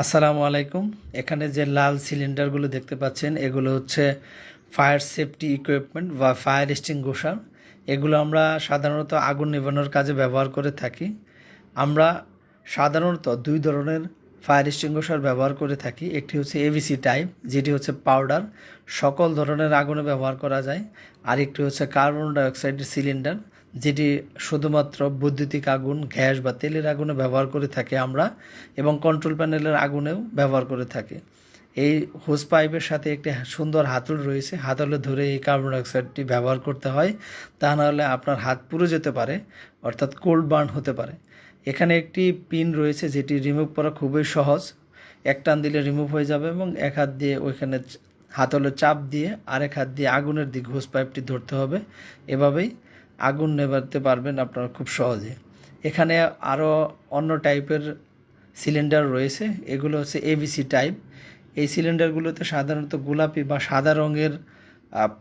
আসসালামু আলাইকুম। এখানে যে লাল সিলিন্ডারগুলো দেখতে পাচ্ছেন এগুলো হচ্ছে ফায়ার সেফটি ইকুইপমেন্ট বা ফায়ার এক্সটিংগুইশার। এগুলো আমরা সাধারণত আগুন নেভানোর কাজে ব্যবহার করে থাকি। আমরা সাধারণত দুই ধরনের ফায়ার এক্সটিংগুইশার ব্যবহার করে থাকি। একটি হচ্ছে এভিসি টাইপ, যেটি হচ্ছে পাউডার, সকল ধরনের আগুনে ব্যবহার করা যায়। আর একটি হচ্ছে কার্বন ডাইঅক্সাইডের সিলিন্ডার, যেটি শুধুমাত্র বৈদ্যুতিক আগুন, গ্যাস বা তেলের আগুনে ব্যবহার করে থাকি আমরা, এবং কন্ট্রোল প্যানেলের আগুনেও ব্যবহার করে থাকি। এই হোস পাইপের সাথে একটি সুন্দর হাতল রয়েছে, হাতলে ধরে এই কার্বন ডাইঅক্সাইডটি ব্যবহার করতে হয়, তা নাহলে আপনার হাত পুড়ে যেতে পারে, অর্থাৎ কোল্ড বার্ন হতে পারে। এখানে একটি পিন রয়েছে যেটি রিমুভ করা খুবই সহজ। এক টান দিলে রিমুভ হয়ে যাবে এবং এক হাত দিয়ে ওইখানে হাতলে চাপ দিয়ে আরেক হাত দিয়ে আগুনের দিক হোস পাইপটি ধরতে হবে। এভাবেই আগুন নেভাতে পারবেন আপনারা খুব সহজে। এখানে আরও অন্য টাইপের সিলিন্ডার রয়েছে, এগুলো হচ্ছে এবিসি টাইপ। এই সিলিন্ডারগুলোতে সাধারণত গোলাপি বা সাদা রঙের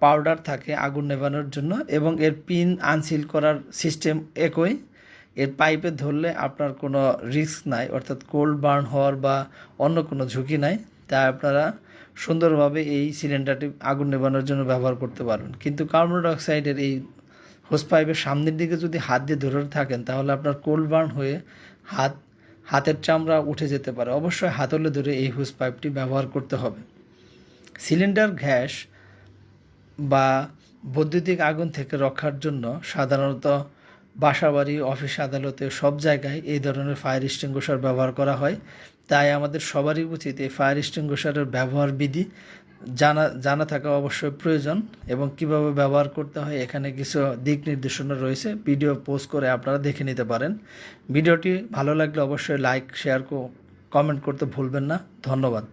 পাউডার থাকে আগুন নেভানোর জন্য, এবং এর পিন আনসিল করার সিস্টেম একই। এর পাইপে ধরলে আপনার কোনো রিস্ক নাই, অর্থাৎ কোল্ড বার্ন হওয়ার বা অন্য কোনো ঝুঁকি নাই। তাই আপনারা সুন্দরভাবে এই সিলিন্ডারটি আগুন নেভানোর জন্য ব্যবহার করতে পারবেন। কিন্তু কার্বন ডাইঅক্সাইডের এই হোস পাইপের সামনের দিকে যদি হাত দিয়ে ধরে থাকেন তাহলে আপনার কোল্ড বার্ন হয়ে হাতের চামড়া উঠে যেতে পারে। অবশ্যই হাতলে ধরে এই হোস পাইপটি ব্যবহার করতে হবে। সিলিন্ডার গ্যাস বা বৈদ্যুতিক আগুন থেকে রক্ষার জন্য সাধারণত বাসাবাড়ি, অফিস আদালতে সব জায়গায় এই ধরনের ফায়ার এক্সটিংগুইশার ব্যবহার করা হয়। তাই আমাদের সবারই উচিত এই ফায়ার এক্সটিংগুইশারের ব্যবহার বিধি জানা থাকা অবশ্যই প্রয়োজন, এবং কিভাবে ব্যবহার করতে হয় এখানে কিছু দিক নির্দেশনা রয়েছে। ভিডিও পোস্ট করে আপনারা দেখে নিতে পারেন। ভিডিওটি ভালো লাগলে অবশ্যই লাইক, শেয়ার, কমেন্ট করতে ভুলবেন না। ধন্যবাদ।